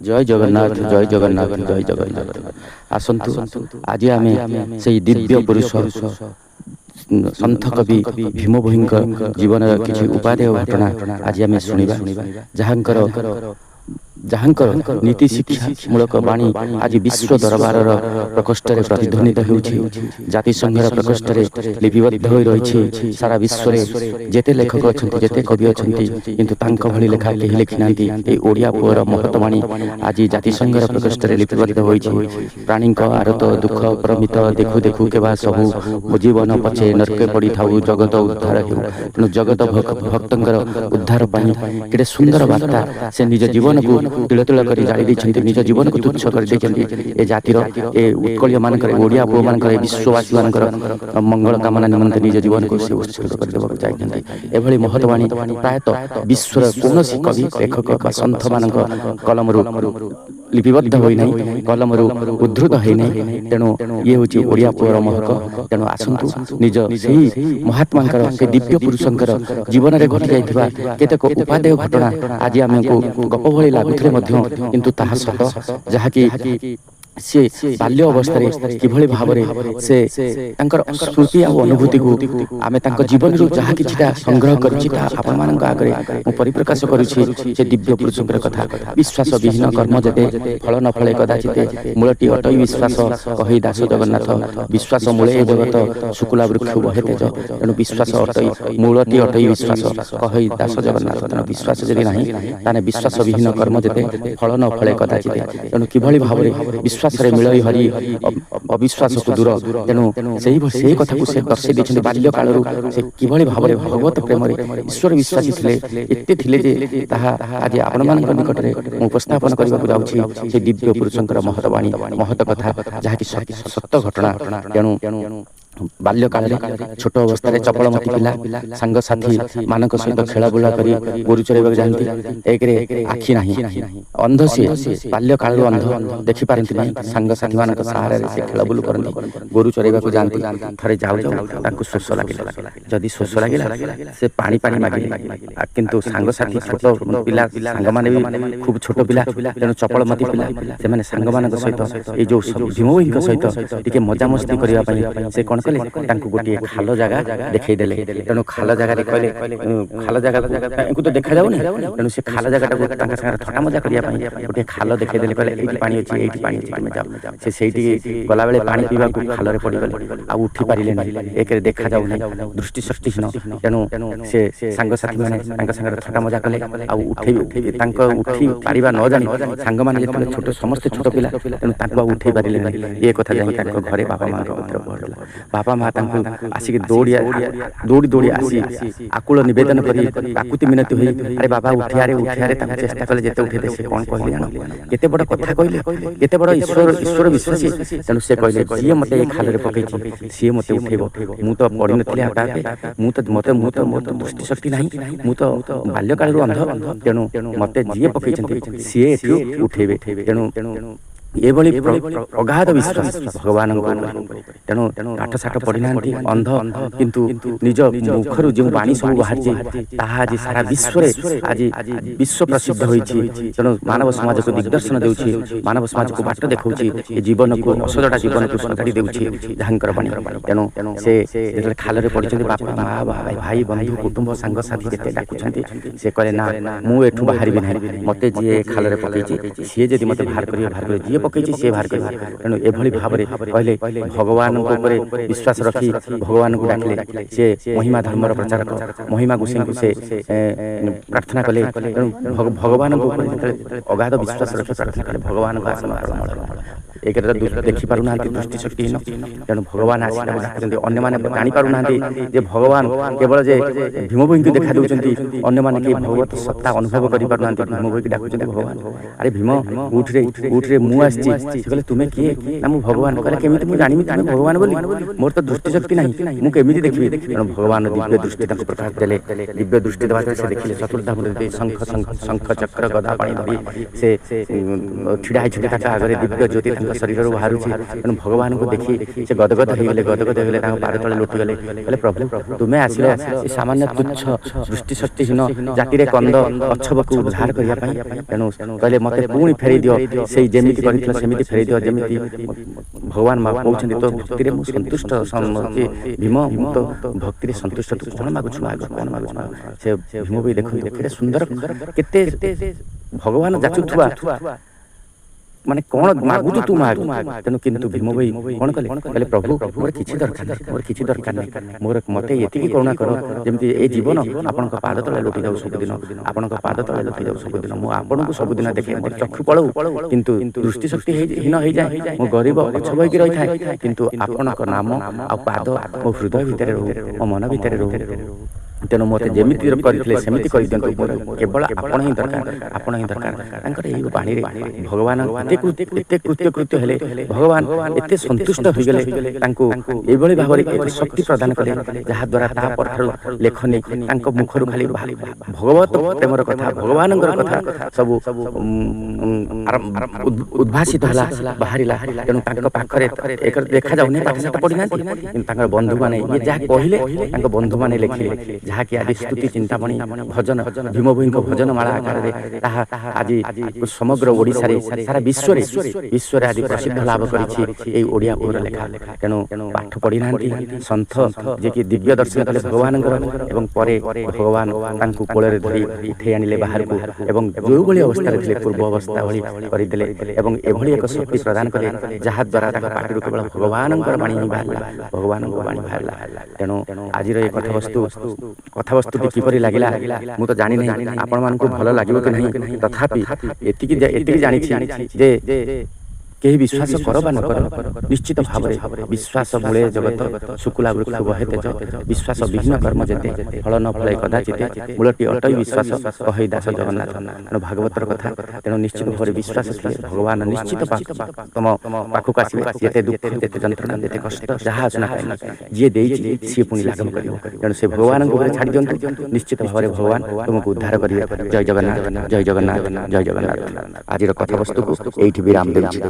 জয় জগন্নাଥ ଜୟ ଜଗନ୍ନାଥ ଜୟ ଜଗନ୍ନାଥ। ଆସନ୍ତୁ ଆଜି ଆମେ ସେଇ ଦିବ୍ୟ ପୁରୁଷ ସନ୍ଥ କବି ଭୀମ ଭୋଇଙ୍କ ଜୀବନର କିଛି ଉପାଦେୟ ଘଟଣା ଆଜି ଆମେ ଶୁଣିବା, ଯାହାଙ୍କର ନୀତି ଶିକ୍ଷା ମୂଳକ ବାଣୀ ଆଜି ବିଶ୍ୱ ଦରବାରର ପ୍ରକୋଷ୍ଠରେ ପ୍ରତିଧ୍ୱନିତ ହେଉଛି। ଜାତିସଂଘର ପ୍ରକୋଷ୍ଠରେ ଲିପିବଦ୍ଧ ହୋଇ ରହିଛି। ସାରା ବିଶ୍ୱରେ ଯେତେ ଲେଖକ ଅଛନ୍ତି, ଯେତେ କବି ଅଛନ୍ତି, କିନ୍ତୁ ତାଙ୍କ ଭଳି ଲେଖା କେହି ଲେଖିନାହାନ୍ତି। ଏହି ଓଡ଼ିଆ ପୁଅର ମହତ ବାଣୀ ଆଜି ଜାତିସଂଘର ପ୍ରକୋଷ୍ଠରେ ଲିପିବଦ୍ଧ ହୋଇଛି। ପ୍ରାଣୀଙ୍କ ଆରତ ଦୁଃଖ ପ୍ରମିତ ଦେଖୁ ଦେଖୁ କେବା ସବୁ, ମୋ ଜୀବନ ପଛେ ନର୍କେ ପଡ଼ିଥାଉ ଜଗତ ଉଦ୍ଧାର ହେଉ। ତେଣୁ ଜଗତ ଭକ୍ତଙ୍କର ଉଦ୍ଧାର ପାଇଁ କେତେ ସୁନ୍ଦର ବାର୍ତ୍ତା। ସେ ନିଜ ଜୀବନକୁ ତିଳ ତିଳ କରି ଜାଳି ଦେଇଛନ୍ତି, ନିଜ ଜୀବନକୁ ତୁଚ୍ଛ କରିଦେଇଛନ୍ତି। ଏ ଜାତିର, ଏ ଉତ୍କଳୀୟ ମାନଙ୍କର, ଓଡ଼ିଆ ପୁଅ ମାନଙ୍କର, ଏ ବିଶ୍ୱବାସୀ ମାନଙ୍କର ମଙ୍ଗଳ କାମନା ନିମନ୍ତେ ନିଜ ଜୀବନକୁ ସେ ଉତ୍ସର୍ଗ କରିଦେବାକୁ ଯାଇଛନ୍ତି। ଏଭଳି ମହତ ବାଣୀ ପ୍ରାୟତଃ ବିଶ୍ୱର କୌଣସି କବି ଲେଖକ ବା ସନ୍ଥ ମାନଙ୍କ କଲମରୁ ଲିପିବଦ୍ଧ ହୋଇନାହିଁ, କଲମରୁ ଉଦ୍ଧୃତ ହୋଇନାହିଁ। ତେଣୁ ଇଏ ହେଉଛି ଓଡ଼ିଆ ପୁଅର ମହକ। ତେଣୁ ଆସନ୍ତୁ ନିଜ ସେହି ମହାତ୍ମାଙ୍କର, ସେ ଦିବ୍ୟ ପୁରୁଷଙ୍କର ଜୀବନରେ ଘଟି ଯାଇଥିବା କେତେକ ଉପାଦେୟ ଘଟଣା ଆଜି ଆମକୁ ଗପ ଭଳି ଲାଗୁଥିଲେ ମଧ୍ୟ କିନ୍ତୁ ତାହା ସତ, ଯାହାକି ସେ ବାଲ୍ୟ ଅବସ୍ଥାରେ କିଭଳି ଭାବରେ ସେ ତାଙ୍କର ସ୍ମୃତି ଆଉ ଅନୁଭୂତିକୁ ଆମେ ତାଙ୍କ ଜୀବନରୁ ଯାହା କିଛିଟା ସଂଗ୍ରହ କରିଛି ତାହା ଆପଣମାନଙ୍କ ଆଗରେ ମୁଁ ପରିପ୍ରକାଶ କରୁଛି। ସେ ଦିବ୍ୟ ପୁରୁଷଙ୍କର କଥା। ବିଶ୍ୱାସ ବିହୀନ କର୍ମ ଯେତେ ଫଳ ନ ଫଳେ କଦାଚିତେ, ମୂଳଟି ଅଟଇ ବିଶ୍ୱାସ କହି ଦାସ ଜଗନ୍ନାଥ। ବିଶ୍ୱାସ ମୂଳେ ଜଗତ ଶୁକୁଲା ବୃକ୍ଷ ବହେ ତେଜ। ତେଣୁ ବିଶ୍ୱାସ ଅଟଇ, ମୂଳଟି ଅଟଇ ବିଶ୍ୱାସ କହି ଦାସ ଜଗନ୍ନାଥ। ତେଣୁ ବିଶ୍ୱାସ ଯଦି ନାହିଁ ତାହେଲେ ବିଶ୍ୱାସ ବିହୀନ କର୍ମ ଯେତେ ଫଳ ନ ଫଳେ କଦାଚିତେ। ତେଣୁ କିଭଳି ଭାବରେ ବିଶ୍ୱାସରେ ମିଳଇ ହରି ଅବିଶ୍ୱାସକୁ ଦୂର। ତେଣୁ ସେଇ କଥାକୁ ସେ ଦର୍ଶାଇ ଦେଇଛନ୍ତି। ବାଲ୍ୟ କାଳରୁ ସେ କିଭଳି ଭାବରେ ଭଗବତ ପ୍ରେମରେ ଈଶ୍ୱର ବିଶ୍ୱାସୀ ଥିଲେ, ଏତେ ଥିଲେ ଯେ ତାହା ଆଜି ଆପଣମାନଙ୍କ ନିକଟରେ ମୁଁ ଉପସ୍ଥାପନ କରିବାକୁ ଯାଉଛି। ସେ ଦିବ୍ୟ ପୁରୁଷଙ୍କର ମହତ ବାଣୀ, ମହତ କଥା, ଯାହାକି ସତ ଘଟଣା। ତେଣୁ ବାଲ୍ୟକାଳରେ ଛୋଟ ଅବସ୍ଥାରେ ଚପଳମତି ପିଲା ସାଙ୍ଗସାଥୀ ମାନଙ୍କ ସହିତ ଖେଳାବୁଲା କରି ଗୋରୁ ଚରାଇବାକୁ ଯାଆନ୍ତି। ଏକରେ ଆଖି ନାହିଁ, ଅନ୍ଧ ସିଏ, ବାଲ୍ୟକାଳରୁ ଅନ୍ଧ, ଦେଖିପାରନ୍ତି ନାହିଁ। ସାଙ୍ଗସାଥୀ ମାନଙ୍କ ସାହାରାରେ ସେ ଖେଳବୁଲ କରନ୍ତି, ଗୋରୁ ଚରାଇବାକୁ ଯାଆନ୍ତି। ଥରେ ଯାଉ ଯାଉ ତାଙ୍କୁ ଶୋଷ ଲାଗିଲା। ଯଦି ଶୋଷ ଲାଗିଲା ସେ ପାଣି ମାଗିଲେ, କିନ୍ତୁ ସାଙ୍ଗସାଥୀ ଛୋଟ ପିଲା, ସାଙ୍ଗମାନେ ବି ଖୁବ୍ ଛୋଟ ପିଲା, ତେଣୁ ଚପଳମତି ପିଲା, ସେମାନେ ସାଙ୍ଗମାନଙ୍କ ସହିତ ଏଇ ଯୋଉ ଭୀମ ଭୋଇଙ୍କ ସହିତ ଟିକେ ମଜାମସ୍ତି କରିବା ପାଇଁ ସେ କଣ କଲେ, ତାଙ୍କୁ ଗୋଟିଏ ଖାଲ ଜାଗା ଦେଖେଇଦେଲେ। ତେଣୁ ଖାଲ ଜାଗାରେ କହିଲେ, ଖାଲ ଜାଗାକୁ ତାଙ୍କୁ ତ ଦେଖାଯାଉନି, ତେଣୁ ସେ ଖାଲ ଜାଗାଟାକୁ ତାଙ୍କ ସାଙ୍ଗରେ ଥଟ୍ଟା ମଜା କରିବା ପାଇଁ ଗୋଟିଏ ଖାଲ ଦେଖେଇଦେଲେ। କହିଲେ ଏଇଠି ପାଣି ଅଛି, ଏଇଠି ପାଣି ଅଛି, ତୁମେ ଯାଅ। ସେ ସେଇଠିକି ଗଲାବେଳେ ପାଣି ପିଇବାକୁ ଖାଲରେ ପଡ଼ିଗଲେ, ଆଉ ଉଠି ପାରିଲେ ନାହିଁ। ଏକରେ ଦେଖାଯାଉନାହିଁ, ଦୃଷ୍ଟିଶକ୍ତିହୀନ। ତେଣୁ ସେ ସାଙ୍ଗସାଥୀମାନେ ତାଙ୍କ ସାଙ୍ଗରେ ଥଟ୍ଟା ମଜା କଲେ, ଆଉ ତାଙ୍କ ଉଠି ପାରିବା ନ ଜାଣି ସାଙ୍ଗମାନେ ଯେତେବେଳେ ଛୋଟ, ସମସ୍ତେ ଛୋଟ ପିଲା, ତେଣୁ ତାଙ୍କୁ ଆଉ ଉଠେଇ ପାରିଲେ ନାହିଁ। ଏ କଥା ଯାଇ ତାଙ୍କ ଘରେ ବାପା ମାଙ୍କ ମଧ୍ୟରେ ପହଞ୍ଚିଲା। ବାପା ମା ତାଙ୍କୁ ଆସିକି ଦୌଡ଼ି ଦୌଡ଼ି ଆସି ଆକୁଳ ନିବେଦନ କରି କାକୁତି ମିନତି ହୋଇ, ଆରେ ବାବା ଉଠିଆରେ ଉଠିଆରେ, ତାଙ୍କୁ ଚେଷ୍ଟା କଲେ ଯେତେ ଉଠେଇଲେ। ସେ କ'ଣ କହିଲେ ଜାଣ, କେତେ ବଡ଼ କଥା କହିଲେ, କେତେ ବଡ଼ ଈଶ୍ୱର ବିଶ୍ୱାସୀ। ତେଣୁ ସେ କହିଲେ, ଯିଏ ମୋତେ ଏ ଖାଲରେ ପକେଇଛି ସିଏ ମୋତେ ଉଠେଇବ। ମୁଁ ତ ପଡ଼ିନଥିଲି ଆପେ ଆପେ, ମୋର ତ ଦୃଷ୍ଟିଶକ୍ତି ନାହିଁ, ମୁଁ ତ ବାଲ୍ୟକାଳରୁ ଅନ୍ଧ। ତେଣୁ ମୋତେ ଯିଏ ପକେଇଛନ୍ତି ସିଏ ଏଠୁ ଉଠେଇବେ। ତେଣୁ ଏଭଳି ଅଗାଧ ବିଶ୍ୱାସ ଭଗବାନଙ୍କ ଉପରେ। ତେଣୁ ପାଠ ସାଠ ପଢ଼ିନାହାନ୍ତି, ଅନ୍ଧ, କିନ୍ତୁ ନିଜ ମୁଖରୁ ଯେଉଁ ବାଣୀ ସବୁ ବାହାରିଛି ତାହା ଆଜି ସାରା ବିଶ୍ୱରେ ଆଜି ବିଶ୍ୱ ପ୍ରସିଦ୍ଧ ହୋଇଛି। ତେଣୁ ମାନବ ସମାଜକୁ ଦିଗ୍ଦର୍ଶନ ଦେଉଛି, ମାନବ ସମାଜକୁ ବାଟ ଦେଖାଉଛି, ଏ ଜୀବନକୁ, ଅସଜଡ଼ା ଜୀବନକୁ ସଜାଡ଼ି ଦେଉଛି ଯାହାଙ୍କର ବାଣୀ। ତେଣୁ ସେ ଯେତେବେଳେ ଖାଲରେ ପଡ଼ିଛନ୍ତି, ବାପା ମା, ଭାଇ ବନ୍ଧୁ କୁଟୁମ୍ବ ସାଙ୍ଗସାଥୀ ଯେତେ ଡାକୁଛନ୍ତି, ସେ କହିଲେ ନା, ମୁଁ ଏଠୁ ବାହାରିବି ନାହିଁ। ମୋତେ ଯିଏ ଖାଲରେ ପକେଇଛି ସିଏ ଯଦି ମୋତେ ବାହାର କରିବେ, ଯିଏ ପକେଇଛି ସିଏ ବାହାର କରିବ। ତେଣୁ ଏଭଳି ଭାବରେ କହିଲେ, ଭଗବାନଙ୍କ ଉପରେ ବିଶ୍ୱାସ ରଖି ଭଗବାନଙ୍କୁ ଡାକିଲେ। ସେ ମହିମା ଧର୍ମର ପ୍ରଚାରକ, ମହିମା ଗୋସାଇଙ୍କୁ ସେ ପ୍ରାର୍ଥନା କଲେ। ତେଣୁ ଭଗବାନଙ୍କ ଉପରେ ଯେତେବେଳେ ଅଗାଧ ବିଶ୍ୱାସ ରଖି ପ୍ରାର୍ଥନା କଲେ, ଭଗବାନଙ୍କ ଆସନ ତଳମଳ। ଏକରେ ଦେଖିପାରୁନାହାନ୍ତି, ଦୃଷ୍ଟିଶକ୍ତିହୀନ। ତେଣୁ ଭଗବାନ ଆସି ତାଙ୍କୁ ଡାକୁଛନ୍ତି। ଅନ୍ୟମାନେ ଜାଣିପାରୁନାହାନ୍ତି ଯେ ଭଗବାନ କେବଳ ଯେ ଭୀମ ଭୋଇଙ୍କୁ ଦେଖା ଦେଉଛନ୍ତି, ଅନ୍ୟମାନେ କେହି ଭଗବତ ସତ୍ତା ଅନୁଭବ କରିପାରୁନାହାନ୍ତି। ଭୀମ ଭୋଇକି ଡାକୁଛନ୍ତି ଭଗବାନ, ଆରେ ଭୀମ ଉଠରେ, ମୁଁ ଆସିଛି। ସେ କହିଲେ ତୁମେ କିଏ? ନା ମୁଁ ଭଗବାନ। କହିଲେ କେମିତି ମୁଁ ଜାଣିବି ତୁମେ ଭଗବାନ ବୋଲି? ମୋର ତ ଦୃଷ୍ଟି ଶକ୍ତି ନାହିଁ, ମୁଁ କେମିତି ଦେଖିବି? ତେଣୁ ଭଗବାନ ଦିବ୍ୟ ଦୃଷ୍ଟି ତାଙ୍କୁ ପ୍ରକାଶ ଦେଲେ। ଦିବ୍ୟ ଦୃଷ୍ଟି ଦେବା ଦ୍ୱାରା ସେ ଦେଖିଲେ ଚତୁର୍ଦ୍ଧାମୂର୍ତ୍ତି ଶଙ୍ଖ ଚକ୍ର ଗଦା ପାଣି ଧରି ସେ ଛିଡ଼ା ହେଇଛନ୍ତି ତାଙ୍କ ଆଗରେ। ଦିବ୍ୟ ଜ୍ୟୋତି ତାଙ୍କ ଶରୀରରୁ ବାହାରୁଛି। ତେଣୁ ଭଗବାନଙ୍କୁ ଦେଖି ସେ ଗଦଗଦ ହେଇଗଲେ ତାଙ୍କ ପାଦ ତଳେ ଲୋଟିଗଲେ। କହିଲେ ପ୍ରଭୁ ତୁମେ ଆସିଲ ଏ ସାମାନ୍ୟ ତୁଚ୍ଛ ଦୃଷ୍ଟି ଶକ୍ତିହୀନ ଜାତିରେ କନ୍ଦ ଅଛବକୁ ଉଦ୍ଧାର କରିବା ପାଇଁ। ତେଣୁ କହିଲେ ମୋତେ ପୁଣି ଫେରେଇ ଦିଅ, ସେଇ ଯେମିତି କରିଥିଲ ସେମିତି ଫେରେଇ ଦିଅ, ଯେମିତି ଭଗବାନ କହୁଛନ୍ତି ତୋ ଭକ୍ତିରେ ମୁଁ ସନ୍ତୁଷ୍ଟ। ଭୀମ ମୁଁ ତ ଭକ୍ତିରେ ସନ୍ତୁଷ୍ଟ, ତୁ କ'ଣ ମାଗୁଛୁ ମାଗ, କ'ଣ ମାଗୁଛୁ ମାଗ। ସେ ଭୀମ ବି ଦେଖନ୍ତୁ କେତେ ସୁନ୍ଦର, କେତେ ଭଗବାନ ଯାଚୁଥିବା, ମାନେ କ'ଣ ମାଗୁଛୁ ତୁ ମାଗ। ତେଣୁ କିନ୍ତୁ ଭୀମ ଭାଇ କ'ଣ କଲେ? କହିଲେ ପ୍ରଭୁ ମୋର କିଛି ଦରକାର ନାହିଁ, ମୋର କିଛି ଦରକାର ନାହିଁ, ମୋତେ ଏତିକି କରୁଣା କର ଯେମିତି ଏ ଜୀବନ ଆପଣଙ୍କ ପାଦ ତଳେ ଲୋଟି ଯାଉ ସବୁଦିନ, ଆପଣଙ୍କ ପାଦ ତଳେ ଲୋଟି ଯାଉ ସବୁଦିନ। ମୁଁ ଆପଣଙ୍କୁ ସବୁଦିନ ଦେଖେ, ମୋର ଚକ୍ଷୁ ପଳଉ କିନ୍ତୁ ଦୃଷ୍ଟି ଶକ୍ତି ହୀନ ହେଇଯାଏ, ମୁଁ ଗରିବ ଅଛବ ହେଇକି ରହିଥାଏ, କିନ୍ତୁ ଆପଣଙ୍କ ନାମ ଆଉ ପାଦ ମୋ ହୃଦୟ ଭିତରେ ରହୁ, ମୋ ମନ ଭିତରେ ରହୁ। ତେଣୁ ମୋତେ ଯେମିତି କରିଥିଲେ ସେମିତି କରିଦିଅନ୍ତୁ, ମୋର କେବଳ ଆପଣ ହିଁ ଦରକାର, ଆପଣ ହିଁ ଦରକାର। ତାଙ୍କର ଏହି ବାଣୀରେ ଭଗବାନ ଏତେ କୃତ୍ୟ ହେଲେ, ଭଗବାନ ଏତେ ସନ୍ତୁଷ୍ଟ ହୋଇଗଲେ, ତାଙ୍କୁ ଏଭଳି ଭାବରେ ଏକ ଶକ୍ତି ପ୍ରଦାନ କଲେ ଯାହାଦ୍ୱାରା ତା ପରଠାରୁ ଲେଖନି ତାଙ୍କ ମୁଖରୁ ଖାଲି ଭଗବତ ପ୍ରେମର କଥା, ଭଗବାନଙ୍କର କଥା ସବୁ ଉଦ୍ଭାସିତ ହେଲା, ବାହାରିଲା। ତେଣୁ ତାଙ୍କ ପାଖରେ ଦେଖାଯାଉନି, ପାଠଶାଠ ପଢ଼ିନାହାନ୍ତି, କିନ୍ତୁ ତାଙ୍କର ବନ୍ଧୁମାନେ ଇଏ ଯାହା କହିଲେ ତାଙ୍କ ବନ୍ଧୁମାନେ ଲେଖିଲେ, ଯାହାକି ଆଜି ସ୍ତୁତି ଚିନ୍ତାମଣି ଭଜନ ଭୀମ ଭୋଇଙ୍କ ଭଜନମାଳା ଆକାରରେ ତାହା ଆଜି ସମଗ୍ର ଓଡ଼ିଶାରେ ସାରା ବିଶ୍ୱରେ ଆଜି ପ୍ରସିଦ୍ଧ ଲାଭ କରିଛି ଏହି ଓଡ଼ିଆ ବହିର ଲେଖା। ତେଣୁ ପାଠ ପଢ଼ିନାହାନ୍ତି ସନ୍ଥ ଯିଏକି ଦିବ୍ୟ ଦର୍ଶନ କଲେ ଭଗବାନଙ୍କର, ଏବଂ ପରେ ଭଗବାନ ତାଙ୍କୁ କୋଳରେ ଧରି ଉଠେଇ ଆଣିଲେ ବାହାରକୁ, ଏବଂ ଯେଉଁଭଳି ଅବସ୍ଥାରେ ଥିଲେ ପୂର୍ବ ଅବସ୍ଥା ଭଳି କରିଦେଲେ, ଏବଂ ଏଭଳି ଏକ ଶକ୍ତି ପ୍ରଦାନ କଲେ ଯାହାଦ୍ୱାରା ତାଙ୍କ ପାଟିରୁ କେବଳ ଭଗବାନଙ୍କର ବାଣୀ ହିଁ ବାହାରିଲା, ଭଗବାନଙ୍କ ବାଣୀ ବାହାରିଲା। ତେଣୁ ଆଜିର ଏ କଥାବସ୍ତୁଟି କିପରି ଲାଗିଲା ମୁଁ ତ ଜାଣିନାହିଁ, ଆପଣମାନଙ୍କୁ ଭଲ ଲାଗିବ କି ନାହିଁ, ତଥାପି ଏତିକି ଜାଣିଛି ଯେ କେହି ବିଶ୍ୱାସ କର ବା ନ କର, ନିଶ୍ଚିତ ଭାବରେ ବିଶ୍ୱାସ ମୂଳେ ଜଗତ, ଶୁକୁଲା ବୃକ୍ଷ ବହେ ତେଜ, ବିଶ୍ୱାସ ବିହୀନ କର୍ମ ଯେତେ, ଫଳ ନ ଫଳେ କଦାଚିତ, ମୂଳଟି ଅଟଇ ବିଶ୍ୱାସ କହଇ ଦାସ ଜଗନ୍ନାଥ। ତେଣୁ ଭାଗବତର କଥା। ତେଣୁ ନିଶ୍ଚିତ ଭାବରେ ବିଶ୍ୱାସ ଥିଲେ ଭଗବାନ ନିଶ୍ଚିତ ତମ ପାଖକୁ ଆସିବେ। ଯେତେ ଦୁଃଖ, ଯେତେ ଯନ୍ତ୍ରଣା, ଯେତେ କଷ୍ଟ ଯାହା ଆସୁନା କାହିଁକି, ଯିଏ ଦେଇଛି ସିଏ ପୁଣି ଲାଘବ କରିବ। ତେଣୁ ସେ ଭଗବାନଙ୍କ ଉପରେ ଛାଡ଼ି ଦିଅନ୍ତୁ, ନିଶ୍ଚିତ ଭାବରେ ଭଗବାନ ତୁମକୁ ଉଦ୍ଧାର କରିବେ। ଜୟ ଜଗନ୍ନାଥ, ଜୟ ଜଗନ୍ନାଥ, ଜୟ ଜଗନ୍ନାଥ। ଆଜିର କଥାବସ୍ତୁକୁ ଏଇଠି ବିରାମ ଦେଉଛି।